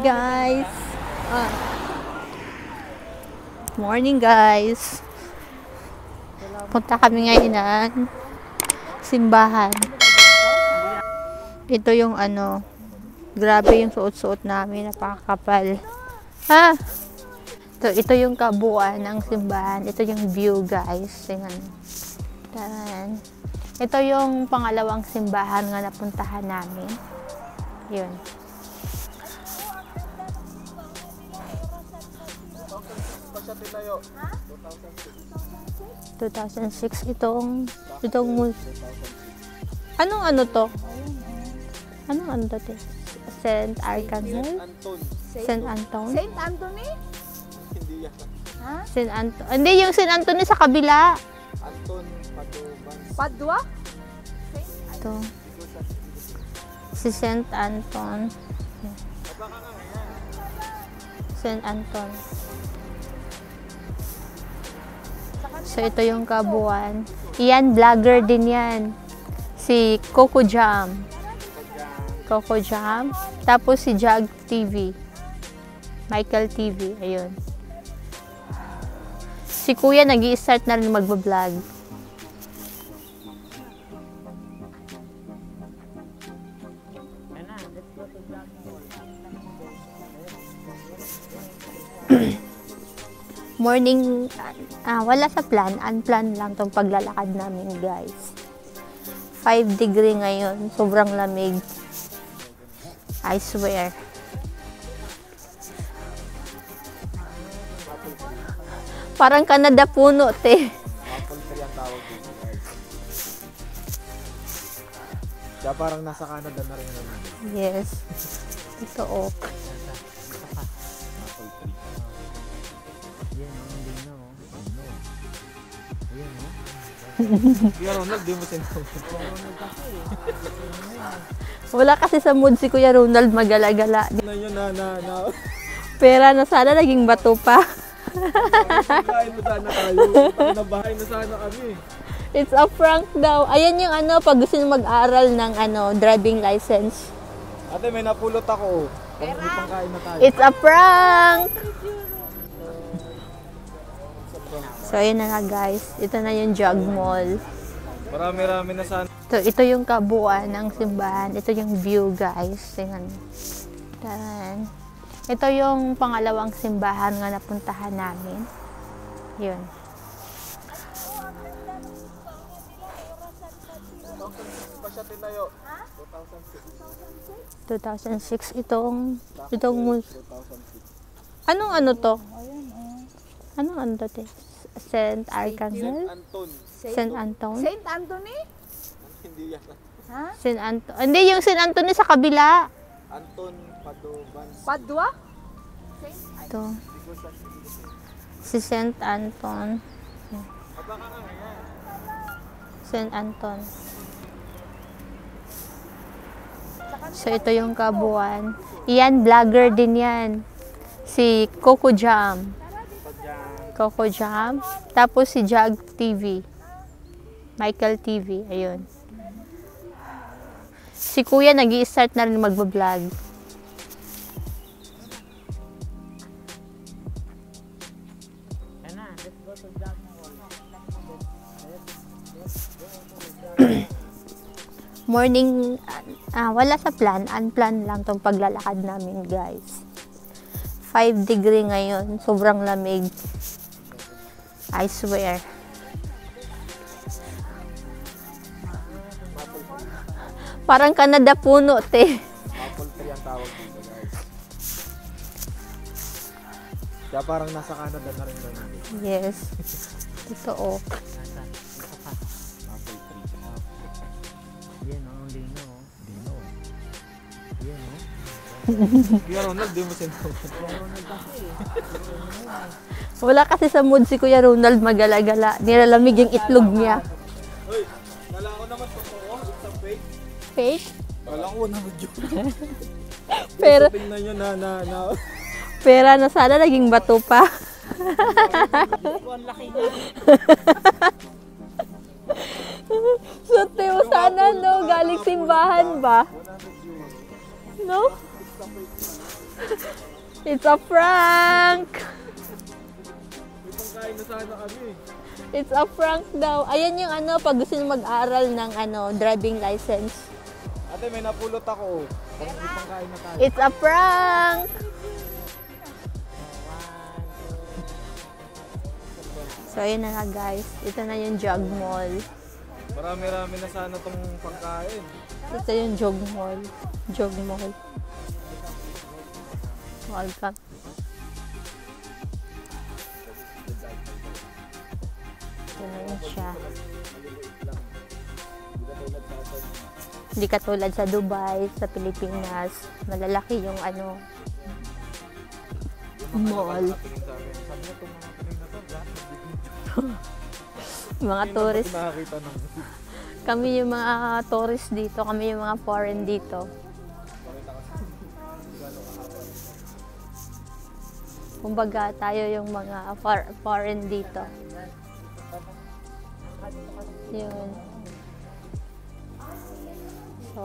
guys. Morning guys. Punta kami ngayon ng simbahan. Ito yung grabe yung suot-suot namin, napakakapal. Ito yung kabuuan ng simbahan. Ito yung view guys. Tingnan. Ito yung pangalawang simbahan nga napuntahan namin. Yun. Ha? 2006 itong Anong to? Anong to? Saint Archangel? Saint Anton? Saint Anthony? Hindi yan. Ha? Saint Anton. Hindi, yung Saint Anthony sa kabila. Anton Paduban. Padua? Ito. Si Saint Anton. Saint Anton. So, ito yung kabuuan. Yan, vlogger din yan. Si Coco Jam. Coco Jam. Tapos si Jag TV. Michael TV. Ayun. Si Kuya nag-i-start na rin magbablog. Morning, wala sa plan, unplanned lang tong paglalakad namin guys. 5 degree ngayon, sobrang lamig. I swear. Parang Canada puno, te. Apple tree ang tawag dito guys. Kaya parang nasa Canada na rin naman. Yes. Ito oh. Apple tree. Yan, hindi na oh. Ayan oh. Kuya Ronald, di mo sinunod. Wala kasi sa mood si Kuya Ronald magala-gala. Na yun na. Pera na sana, naging bato pa. Bahay na sana tayo. Nabahay na sana kami. It's a prank daw. Ayan yung pag gusto nyo mag-aral ng driving license. Ate, may napulot ako. May pangkain na tayo. It's a prank! So, ayun na nga guys. Ito na yung Jog Mall. Marami-rami na sana. Ito yung kabuuan ng simbahan. Ito yung view guys. Tingnan. Ito yung pangalawang simbahan nga napuntahan namin. Yun. Pa siya tinayo. 2006 itong 2006. Anong to? Anong to? Saint Archangel? Anton. Saint Anton? Saint Anthony? Hindi yan. Ha? Saint Anton. Hindi, yung Saint Anthony sa kabila. Anton Paduban. Padua? Ito. Si Saint Anton. Saint Anton. So, ito yung kabuuan. Yan, vlogger din yan. Si Coco Jam. Coco Jam. Tapos si Jag TV. Michael TV. Ayun. Si Kuya nag-i-start na rin magbablog. Morning, wala sa plan, unplanned lang tong paglalakad namin guys. 5 degree ngayon, sobrang lamig. I swear. Parang Canada puno, te. Apple tree ang tawag dito guys. Kaya parang nasa Canada na rin naman. Yes. Ito oh. Apple tree. Yan oh, lino oh. Lino. Yan oh. Kuya Ronald, di mo sinunod. Wala kasi sa mood si Kuya Ronald magala-gala. Nilalamig yung itlog niya. Hoy, kala ko naman totoo. It's a fake. Fake? Kala ko na mag-joke. Pero, tingnan nyo na. pera na sana, naging bato pa. So, Teo, sana, no? Galing simbahan ba? No? It's a prank! May pangkain na sana kami. It's a prank daw. Ayan yung ano, pag gusto nyo mag-aral ng ano, driving license. Ate, may napulot ako. May pangkain na tayo. It's a prank! So, ayun na nga guys. Ito na yung Jog Mall. Marami-rami na sana tong pangkain. Ito yung Jog Mall. Jog Mall. Welcome. Ito na yun siya. Hindi katulad sa Dubai, sa Pilipinas. Malalaki yung ano, mall. Mga tourist. Kami yung mga tourist dito. Kami yung mga foreign dito. Kumbaga, tayo yung mga foreign dito. Yun. So,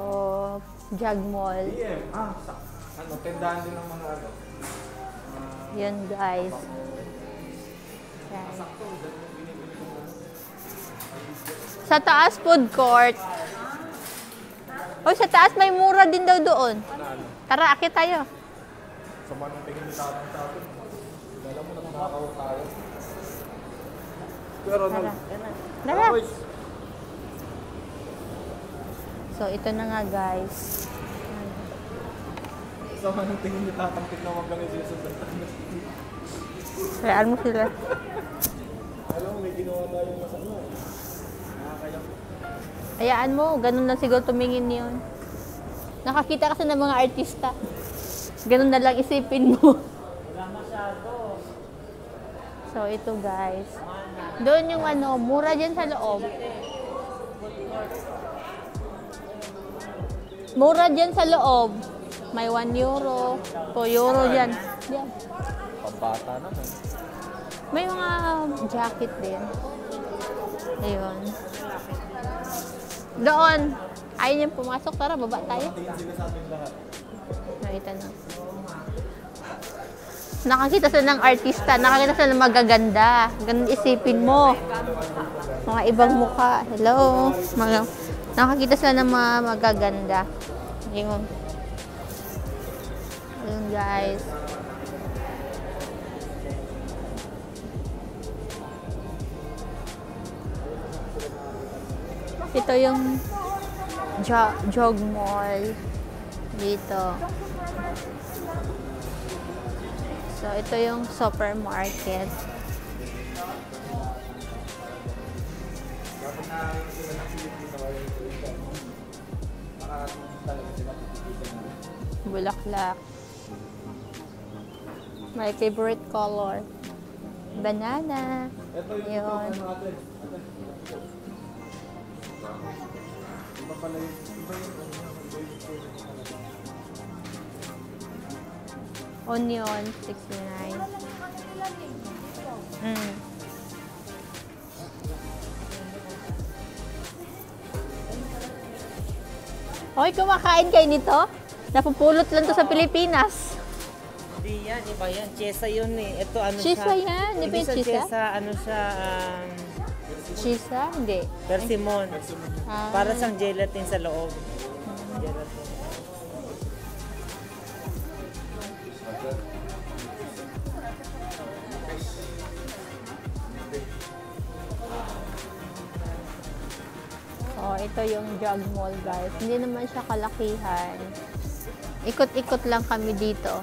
Jog Mall. Ano, tendahan din ng mga ano. Yun guys. Yan. Sa taas food court. Oh, sa taas may mura din daw doon. Tara, akit tayo. Sa mga tingin ni tatang sa atin. Alam mo na makakaw tayo. Pero Tara. Tara. So, ito na nga guys. sa mga tingin ni tatang tignan kami susundan. Kayaan mo sila. Alam mo, may ginawa tayong masama. Hayaan mo, ganun lang siguro tumingin yun. Nakakita kasi ng mga artista. Ganun na lang isipin mo. Wala masyado. So, ito guys. Doon yung ano, mura dyan sa loob. Mura dyan sa loob. May 1 euro, 2 euro dyan. Yan. Pambata naman. May mga jacket din. Ayun. Doon. Ayaw niyang pumasok. Tara, baba tayo. Tingin sila sa ating lahat. Nakita na. Nakakita sila ng artista. Nakakita sila ng magaganda. Ganun isipin mo. Mga ibang mukha. Hello. Nakakita sila ng mga magaganda. Ayun. Ayun guys. Ito yung Jog Mall dito. So, ito yung supermarket. Bulaklak. My favorite color. Banana. Yun. Onion, 69. Hoy, kumakain kayo nito? Napupulot lang to sa Pilipinas. Hindi yan, iba yan. Chesa yun eh. Ito ano Chisa siya. yan? Di ba yung sa chisa? chesa, ano siya, Chisa? Hindi. persimmon. Ah. Para siyang gelatin sa loob. Gelatin. Oh, ito yung Jog Mall guys. Hindi naman siya kalakihan. Ikot-ikot lang kami dito.